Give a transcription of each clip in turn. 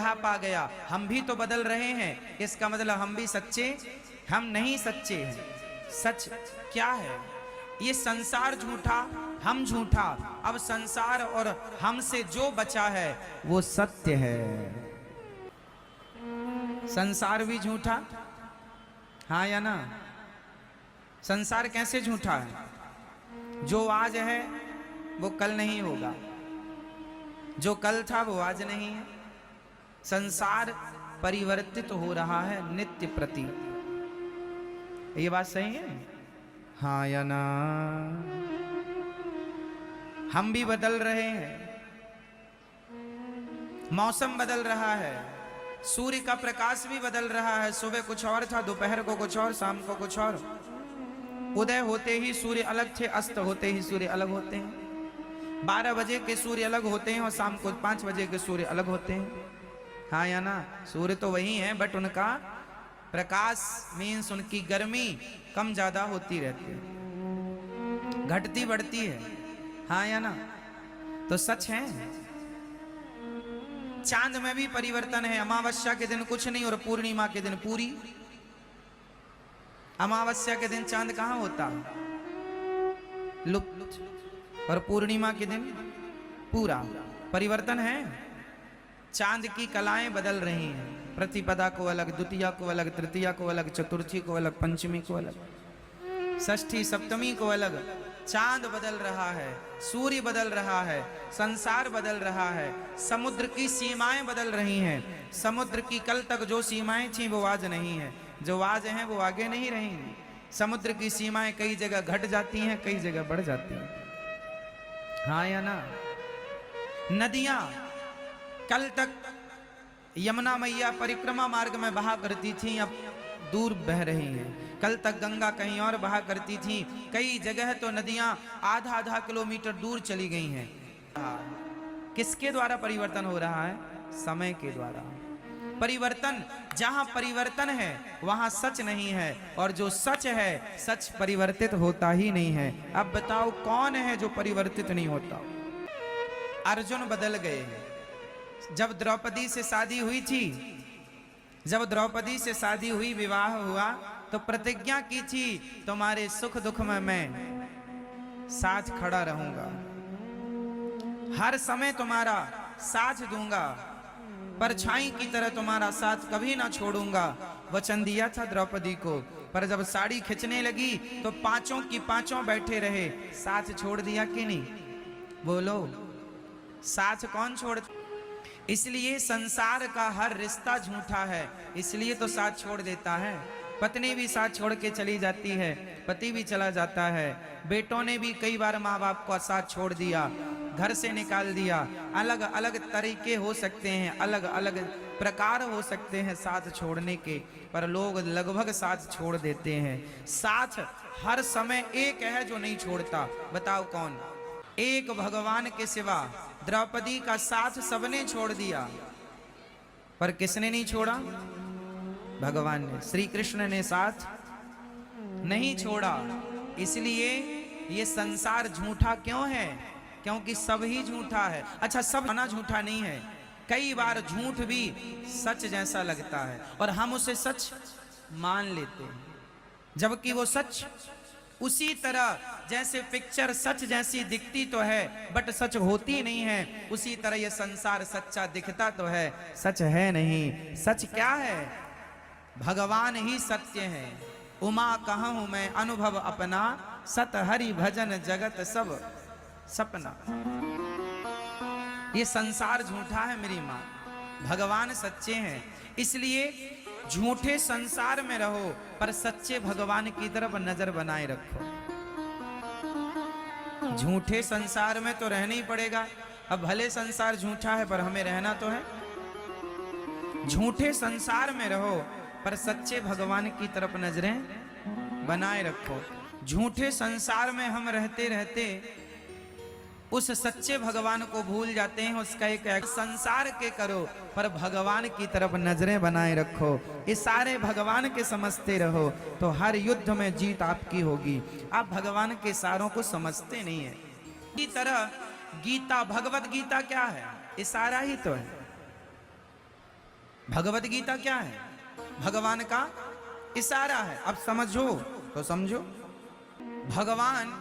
बुढ़ापा आ गया, हम भी तो बदल रहे हैं, इसका मतलब हम भी सच्चे, हम नहीं सच्चे हैं। सच क्या है? ये संसार झूठा, हम झूठा, अब संसार और हमसे जो बचा है वो सत्य है। संसार भी झूठा, हाँ या ना? संसार कैसे झूठा है? जो आज है वो कल नहीं होगा, जो कल था वो आज नहीं है। संसार परिवर्तित हो रहा है नित्य प्रति। ये बात सही है, हाँ या ना? हम भी बदल रहे हैं, मौसम बदल रहा है, सूर्य का प्रकाश भी बदल रहा है। सुबह कुछ और था, दोपहर को कुछ और, शाम को कुछ और। उदय होते ही सूर्य अलग थे, अस्त होते ही सूर्य अलग होते हैं। 12 बजे के सूर्य अलग होते हैं और शाम को 5 बजे के सूर्य अलग होते हैं, हाँ या ना? सूर्य तो वही है, बट उनका प्रकाश मीन्स उनकी गर्मी कम ज्यादा होती रहती है, घटती बढ़ती है, हाँ या ना? तो सच है। चांद में भी परिवर्तन है, अमावस्या के दिन कुछ नहीं और पूर्णिमा के दिन पूरी। अमावस्या के दिन चांद कहां होता, लुप्त, और पूर्णिमा के दिन पूरा। परिवर्तन है, चांद की कलाएं बदल रही हैं। प्रतिपदा को अलग, द्वितीया को अलग, तृतीया को अलग, चतुर्थी को अलग, पंचमी को अलग, षष्ठी सप्तमी को अलग। चांद बदल रहा है, सूर्य बदल रहा है, संसार बदल रहा है, समुद्र की सीमाएं बदल रही हैं। समुद्र की कल तक जो सीमाएं थी वो आज नहीं है, जो आज हैं वो आगे नहीं रहेंगी। समुद्र की सीमाएं कई जगह घट जाती हैं, कई जगह बढ़ जाती हैं, हाँ या ना? नदियां कल तक यमुना मैया परिक्रमा मार्ग में बहा करती थी, अब दूर बह रही हैं। कल तक गंगा कहीं और बहा करती थी, कई जगह तो नदियां आधा किलोमीटर दूर चली गई हैं। किसके द्वारा परिवर्तन हो रहा है? समय के द्वारा। परिवर्तन, जहां परिवर्तन है वहां सच नहीं है, और जो सच है, सच परिवर्तित होता ही नहीं है। अब बताओ कौन है जो परिवर्तित नहीं होता? अर्जुन बदल गए हैं। जब द्रौपदी से शादी हुई थी, जब द्रौपदी से शादी हुई, विवाह हुआ, तो प्रतिज्ञा की थी तुम्हारे सुख दुख में मैं साथ खड़ा रहूंगा, हर समय तुम्हारा साथ दूंगा, परछाई की तरह तुम्हारा साथ कभी ना छोड़ूंगा। वचन दिया था द्रौपदी को, पर जब साड़ी खिंचने लगी तो पांचों की पांचों बैठे रहे। साथ छोड़ दिया कि नहीं? बोलो, साथ कौन छोड़? इसलिए संसार का हर रिश्ता झूठा है, इसलिए तो साथ छोड़ देता है। पत्नी भी साथ छोड़ के चली जाती है, पति भी चला जाता है, बेटों ने भी कई बार माँ बाप को साथ छोड़ दिया, घर से निकाल दिया। अलग अलग तरीके हो सकते हैं, अलग अलग प्रकार हो सकते हैं साथ छोड़ने के, पर लोग लगभग साथ छोड़ देते हैं। साथ हर समय एक है जो नहीं छोड़ता, बताओ कौन? एक भगवान के सिवा। द्रौपदी का साथ सबने छोड़ दिया, पर किसने नहीं छोड़ा? भगवान ने, श्री कृष्ण ने साथ नहीं छोड़ा। इसलिए ये संसार झूठा क्यों है? क्योंकि सब ही झूठा है। अच्छा, सब ना झूठा नहीं है, कई बार झूठ भी सच जैसा लगता है और हम उसे सच मान लेते हैं, जबकि वो सच उसी तरह जैसे पिक्चर सच जैसी दिखती तो है बट सच होती नहीं है, उसी तरह ये संसार सच्चा दिखता तो है, सच है नहीं। सच क्या है? भगवान ही सत्य है। उमा कहूं मैं अनुभव अपना, सत हरि भजन जगत सब सपना। ये संसार झूठा है मेरी माँ, भगवान सच्चे हैं। इसलिए झूठे संसार में रहो पर सच्चे भगवान की तरफ नजर बनाए रखो। झूठे संसार में तो रहना ही पड़ेगा। अब भले संसार झूठा है पर हमें रहना तो है। झूठे संसार में रहो पर सच्चे भगवान की तरफ नजरें बनाए रखो। झूठे संसार में हम रहते रहते उस सच्चे भगवान को भूल जाते हैं। उसका एक संसार के करो पर भगवान की तरफ नजरें बनाए रखो। इस सारे भगवान के समझते रहो तो हर युद्ध में जीत आपकी होगी। आप भगवान के सारों को समझते नहीं है। इसी तरह गीता, भगवत गीता क्या है? इशारा ही तो है। भगवत गीता क्या है? भगवान का इशारा है। अब समझो तो समझो, भगवान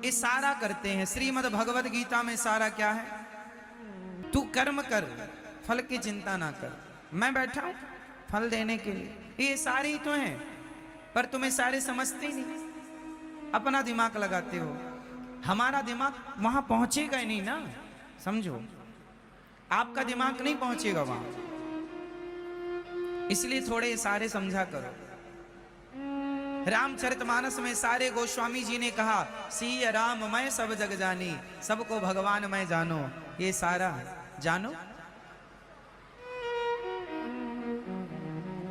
इशारा करते हैं। श्रीमद् भगवत गीता में इशारा क्या है? तू कर्म कर, फल की चिंता ना कर, मैं बैठा हूं फल देने के लिए। ये सारे ही तो हैं, पर तुम्हें सारे समझते ही नहीं, अपना दिमाग लगाते हो। हमारा दिमाग वहां पहुंचेगा ही नहीं ना, समझो, आपका दिमाग नहीं पहुंचेगा वहां, इसलिए थोड़े सारे समझा करो। रामचरितमानस में सारे गोस्वामी जी ने कहा, सिय राम मैं सब जग जानी, सबको भगवान मैं जानो। ये सारा जानो,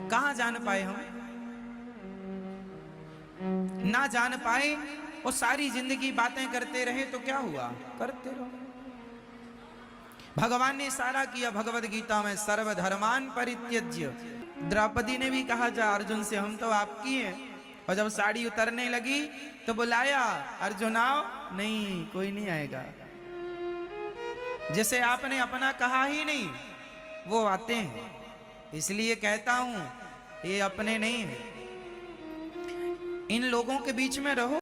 कहां जान पाए हम? ना जान पाए और सारी जिंदगी बातें करते रहे तो क्या हुआ? करते रहो। भगवान ने इशारा किया भगवत गीता में, सर्वधर्मान परित्यज्य। द्रौपदी ने भी कहा जा अर्जुन से, हम तो आपकी हैं। और जब साड़ी उतरने लगी तो बुलाया, अर्जुन आओ, नहीं कोई नहीं आएगा। जैसे आपने अपना कहा ही नहीं, वो आते हैं। इसलिए कहता हूं ये अपने नहीं हैं। इन लोगों के बीच में रहो।